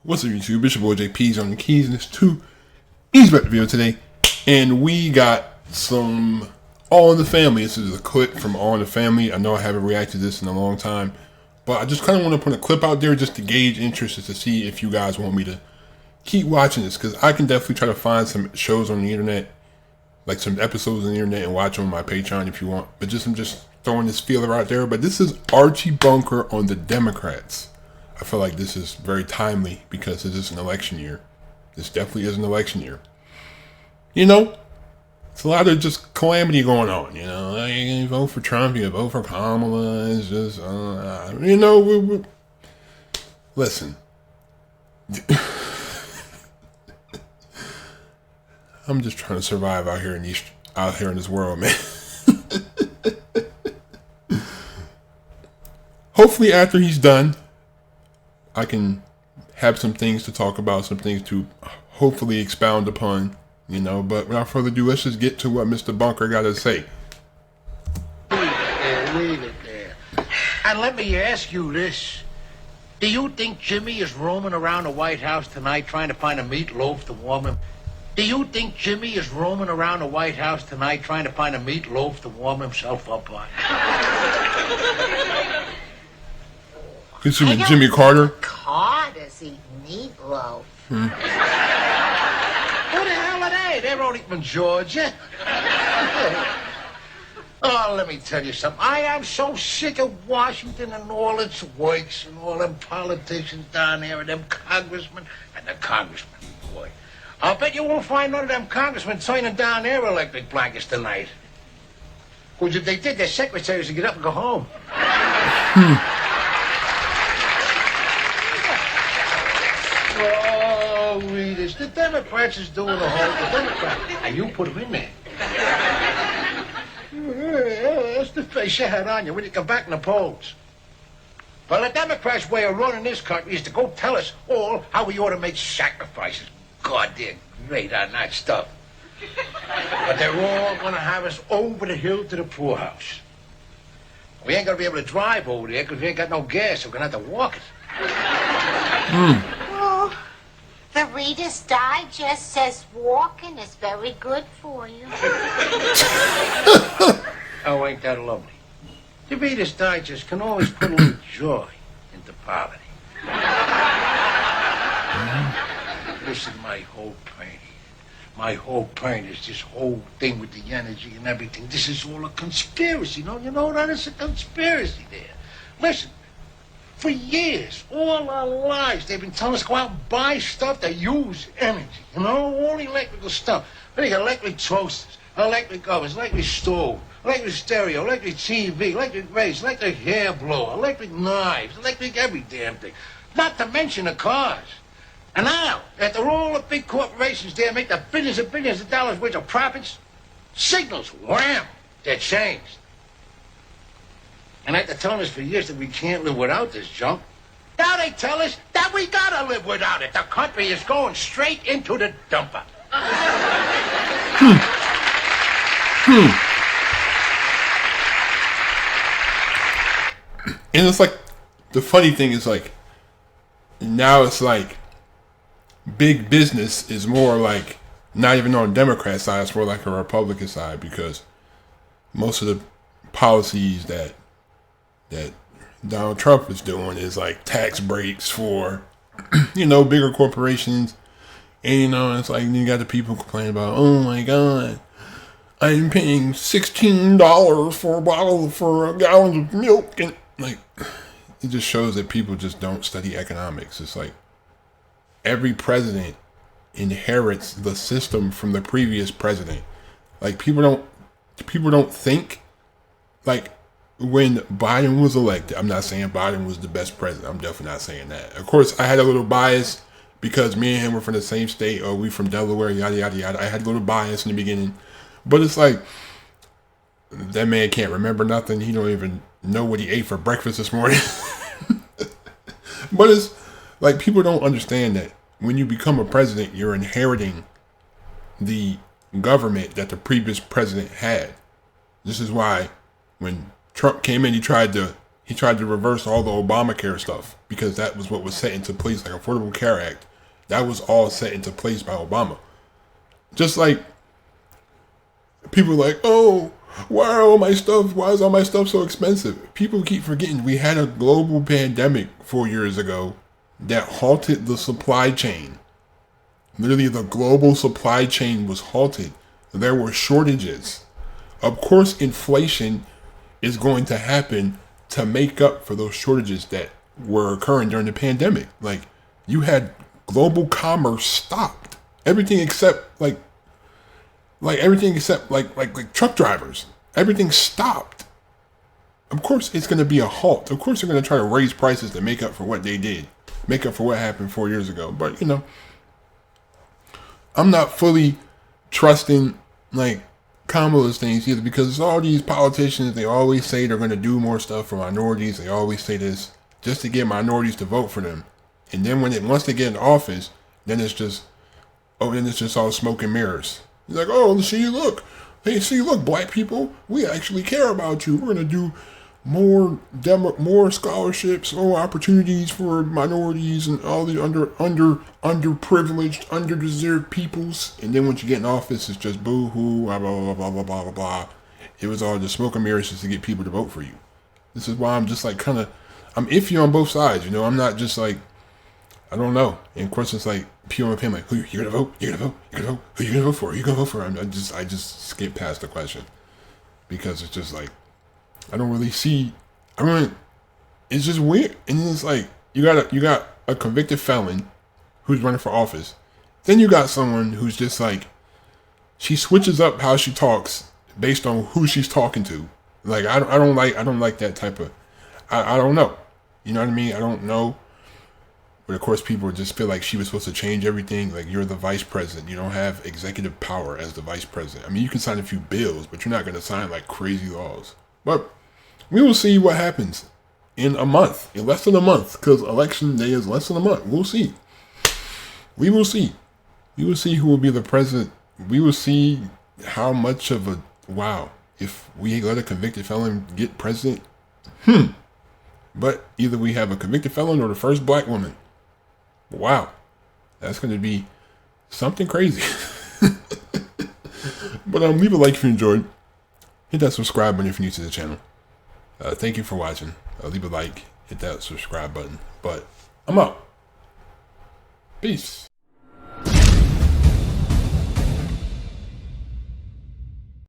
What's up, YouTube? It's your boy JP's on the keys, and it's two Easy Bet video today. And we got some All in the Family. This is a clip from All in the Family. I know I haven't reacted to this in a long time, but I just kind of want to put a clip out there just to gauge interest, to see if you guys want me to keep watching this, because I can definitely try to find some shows on the internet, like some episodes on the internet, and watch them on my Patreon if you want. But I'm just throwing this feeler out there. But this is Archie Bunker on the Democrats. I feel like this is very timely because it is an election year. This definitely is an election year. You know, it's a lot of just calamity going on. You know, you vote for Trump, you vote for Kamala. It's just, you know, listen. I'm just trying to survive out here in this world, man. Hopefully, after he's done, I can have some things to talk about, some things to hopefully expound upon, you know. But without further ado, let's just get to what Mr. Bunker got to say. Leave it there. And let me ask you this. Do you think Jimmy is roaming around the White House tonight trying to find a meatloaf to warm him? Do you think Jimmy is roaming around the White House tonight trying to find a meatloaf to warm himself up on? Considering Jimmy Carter. Carter's eat meatloaf. Who the hell are they? They're only from Georgia. Oh, let me tell you something. I am so sick of Washington and all its works and all them politicians down there and them congressmen and the congressmen. Boy, I'll bet you won't find none of them congressmen turning down their electric blankets tonight. Because if they did, their secretaries would get up and go home. Oh, read this. The Democrats is doing the whole the Democrats. And you put them in there. That's the face you had on you when you come back in the polls. Well, the Democrats' way of running this country is to go tell us all how we ought to make sacrifices. God, they're great on that stuff. But they're all going to have us over the hill to the poorhouse. We ain't going to be able to drive over there because we ain't got no gas, so we're going to have to walk it. Well, the Reader's Digest says walking is very good for you. Oh, ain't that lovely? The Reader's Digest can always put a little joy into poverty. Listen, my whole point is this whole thing with the energy and everything. This is all a conspiracy, no? You know that? It's a conspiracy there. Listen, for years, all our lives, they've been telling us to go out and buy stuff that use energy. You know, all electrical stuff. They got electric toasters, electric ovens, electric stove, electric stereo, electric TV, electric race, electric hair blower, electric knives, electric every damn thing. Not to mention the cars. And now, after all the big corporations there make the billions and billions of dollars worth of profits, signals, wham, they're changed. And after telling us for years that we can't live without this junk, now they tell us that we gotta live without it. The country is going straight into the dumper. And it's like, the funny thing is, like, now it's like big business is more like not even on the Democrat side, it's more like a Republican side, because most of the policies that Donald Trump is doing is like tax breaks for, you know, bigger corporations. And, you know, it's like you got the people complaining about, oh my God, I'm paying $16 for a gallon of milk. And like, it just shows that people just don't study economics. It's like every president inherits the system from the previous president. Like, people don't think. Like, when Biden was elected, I'm not saying Biden was the best president. I'm definitely not saying that. Of course, I had a little bias because me and him were from the same state, or we from Delaware, yada, yada, yada. I had a little bias in the beginning. But it's like, that man can't remember nothing. He don't even know what he ate for breakfast this morning. But it's like, people don't understand that when you become a president, you're inheriting the government that the previous president had. This is why when Trump came in, he tried to He tried to reverse all the Obamacare stuff because that was what was set into place, like Affordable Care Act. That was all set into place by Obama. Just like people are like, oh, why is all my stuff so expensive? People keep forgetting we had a global pandemic 4 years ago that halted the supply chain. Literally, the global supply chain was halted. There were shortages. Of course, inflation is going to happen to make up for those shortages that were occurring during the pandemic. Like, you had global commerce stopped. Everything except like truck drivers. Everything stopped. Of course, it's going to be a halt. Of course, they're going to try to raise prices to make up for what they did, make up for what happened 4 years ago. But you know, I'm not fully trusting like Kamala's things either, because all these politicians, they always say they're going to do more stuff for minorities. They always say this just to get minorities to vote for them. And then once they get in office, then it's just all smoke and mirrors. He's like, oh, look, black people, we actually care about you. We're going to do more scholarships, more opportunities for minorities and all the underprivileged, underdeserved peoples. And then once you get in office, it's just boo-hoo, blah, blah, blah, blah, blah, blah, blah. It was all just smoke and mirrors just to get people to vote for you. This is why I'm just like I'm iffy on both sides, you know. I'm not just like, I don't know. And of course, it's like people on the like, who you gonna vote? You gonna vote? You gonna vote? Who you gonna vote for? Who you gonna vote for? I just skip past the question because it's just like I don't really see. I mean, it's just weird. And it's like you got a convicted felon who's running for office. Then you got someone who's just like she switches up how she talks based on who she's talking to. Like I don't like that type of. I don't know. You know what I mean? I don't know. But of course, people just feel like she was supposed to change everything. Like, you're the vice president. You don't have executive power as the vice president. I mean, you can sign a few bills, but you're not going to sign like crazy laws. But we will see what happens in a month, in less than a month, because election day is less than a month. We'll see. We will see. We will see who will be the president. We will see how much of a wow if we let a convicted felon get president. But either we have a convicted felon or the first black woman. Wow, that's going to be something crazy. But leave a like if you enjoyed. Hit that subscribe button if you're new to the channel. Thank you for watching. Leave a like, hit that subscribe button. But I'm out. Peace.